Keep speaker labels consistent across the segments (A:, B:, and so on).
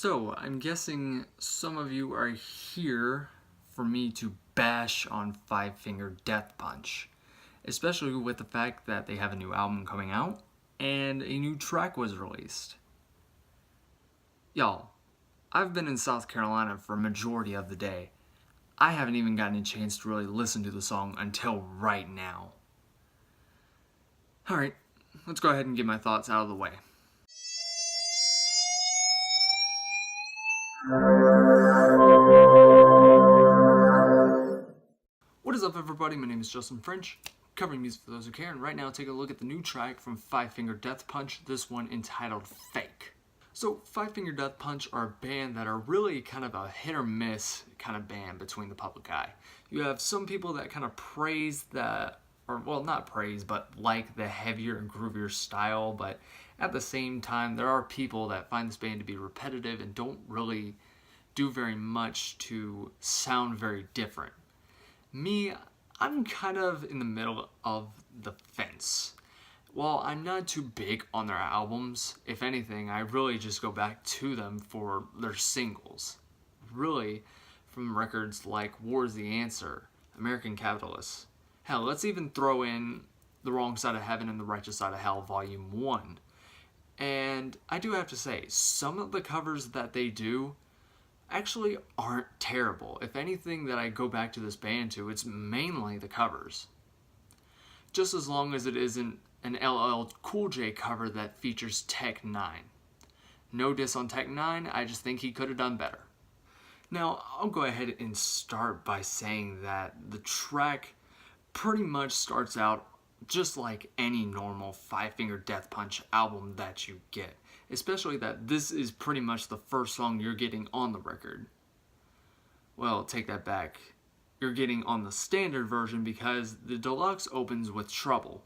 A: So, I'm guessing some of you are here for me to bash on Five Finger Death Punch, especially with the fact that they have a new album coming out and a new track was released. Y'all, I've been in South Carolina for a majority of the day. I haven't even gotten a chance to really listen to the song until right now. Alright, let's go ahead and get my thoughts out of the way. What is up, everybody? My name is Justin French, covering music for those who care, and right now take a look at the new track from Five Finger Death Punch, this one entitled Fake. So, Five Finger Death Punch are a band that are really kind of a hit or miss kind of band between the public eye. You have some people that kind of praise the, or well, not praise, but like the heavier and groovier style, but at the same time, there are people that find this band to be repetitive and don't really do very much to sound very different. Me, I'm kind of in the middle of the fence. While I'm not too big on their albums, if anything, I really just go back to them for their singles. Really, from records like War's the Answer, American Capitalist. Hell, let's even throw in The Wrong Side of Heaven and The Righteous Side of Hell, Volume 1. And I do have to say, some of the covers that they do actually aren't terrible. If anything that I go back to this band to, it's mainly the covers. Just as long as it isn't an LL Cool J cover that features Tech 9. No diss on Tech 9, I just think he could have done better. Now, I'll go ahead and start by saying that the track pretty much starts out just like any normal Five Finger Death Punch album that you get. Especially that this is pretty much the first song you're getting on the record. Well, take that back. You're getting on the standard version because the deluxe opens with Trouble.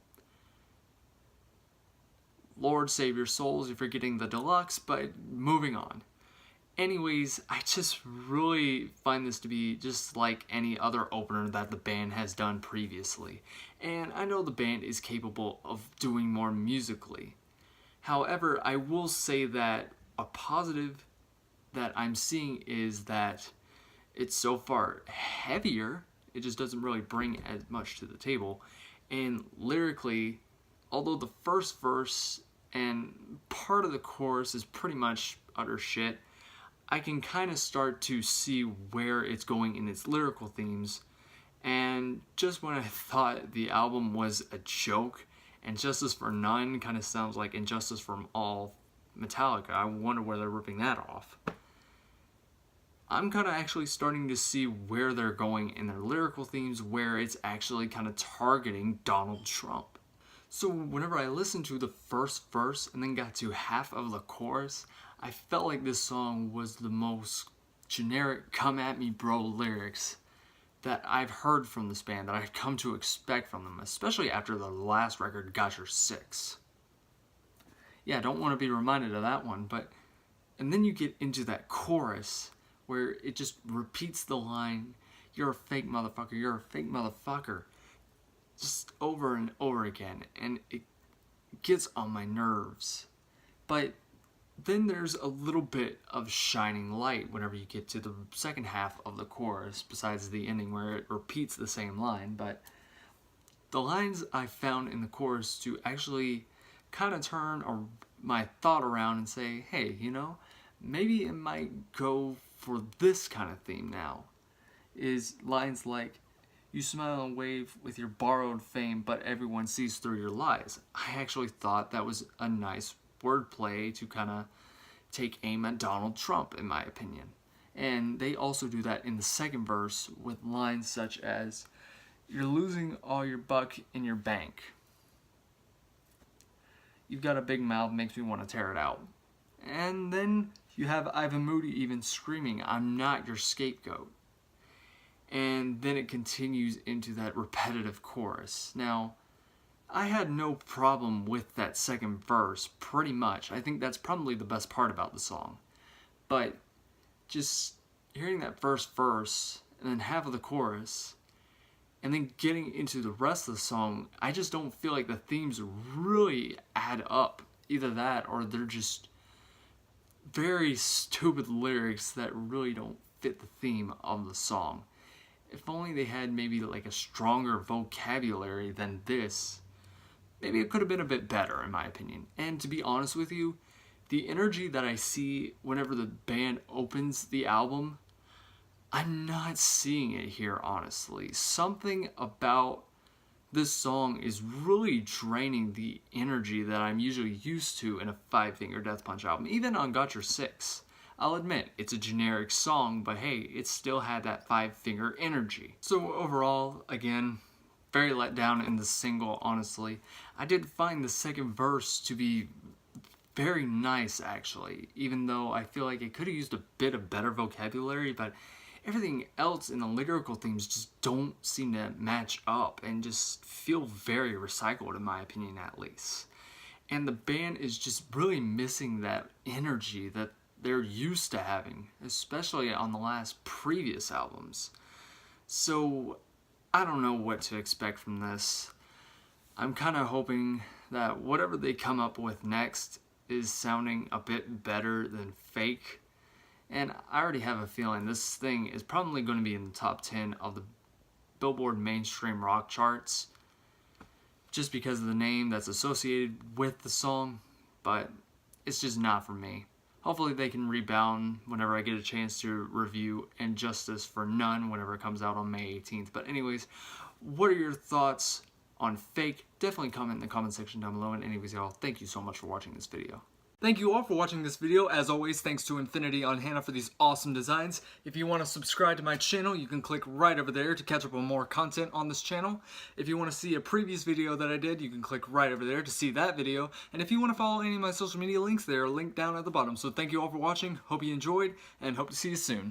A: Lord save your souls if you're getting the deluxe, but moving on. Anyways, I just really find this to be just like any other opener that the band has done previously. And I know the band is capable of doing more musically. However, I will say that a positive that I'm seeing is that it's so far heavier, it just doesn't really bring as much to the table. And lyrically, although the first verse and part of the chorus is pretty much utter shit, I can kind of start to see where it's going in its lyrical themes. And just when I thought the album was a joke, and Justice for None kind of sounds like Injustice from All Metallica, I wonder where they're ripping that off. I'm kind of actually starting to see where they're going in their lyrical themes, where it's actually kind of targeting Donald Trump. So whenever I listened to the first verse and then got to half of the chorus, I felt like this song was the most generic come at me bro lyrics that I've heard from this band, that I've come to expect from them, especially after the last record, Got Your Six. Yeah, I don't want to be reminded of that one, but and then you get into that chorus where it just repeats the line, "You're a fake motherfucker, you're a fake motherfucker," just over and over again, and it gets on my nerves. But then there's a little bit of shining light whenever you get to the second half of the chorus, besides the ending where it repeats the same line. But the lines I found in the chorus to actually kind of turn my thought around and say, hey, you know, maybe it might go for this kind of theme now, is lines like, "You smile and wave with your borrowed fame, but everyone sees through your lies." I actually thought that was a nice wordplay to kind of take aim at Donald Trump, in my opinion. And they also do that in the second verse with lines such as, "You're losing all your buck in your bank. You've got a big mouth, makes me want to tear it out." And then you have Ivan Moody even screaming, "I'm not your scapegoat." And then it continues into that repetitive chorus. Now, I had no problem with that second verse, pretty much. I think that's probably the best part about the song. But just hearing that first verse, and then half of the chorus, and then getting into the rest of the song, I just don't feel like the themes really add up. Either that, or they're very stupid lyrics that really don't fit the theme of the song. If only they had maybe like a stronger vocabulary than this, maybe it could have been a bit better in my opinion. And to be honest with you, the energy that I see whenever the band opens the album, I'm not seeing it here, honestly. Something about this song is really draining the energy that I'm usually used to in a Five Finger Death Punch album, even on Got Your Six. I'll admit, it's a generic song, but hey, it still had that Five Finger energy. So overall, again, very let down in the single, honestly. I did find the second verse to be very nice, actually, even though I feel like it could have used a bit of better vocabulary, but everything else in the lyrical themes just don't seem to match up and just feel very recycled, in my opinion, at least. And the band is just really missing that energy that they're used to having, especially on the last previous albums. So I don't know what to expect from this. I'm kind of hoping that whatever they come up with next is sounding a bit better than Fake. And I already have a feeling this thing is probably going to be in the top 10 of the Billboard mainstream rock charts, just because of the name that's associated with the song, but it's just not for me. Hopefully they can rebound whenever I get a chance to review Injustice for None whenever it comes out on May 18th. But anyways, what are your thoughts on Fake? Definitely comment in the comment section down below. And anyways, y'all, thank you so much for watching this video. Thank you all for watching this video. As always, thanks to Infinity on Hannah for these awesome designs. If you want to subscribe to my channel, you can click right over there to catch up on more content on this channel. If you want to see a previous video that I did, you can click right over there to see that video. And if you want to follow any of my social media links, they are linked down at the bottom. So thank you all for watching. Hope you enjoyed, and hope to see you soon.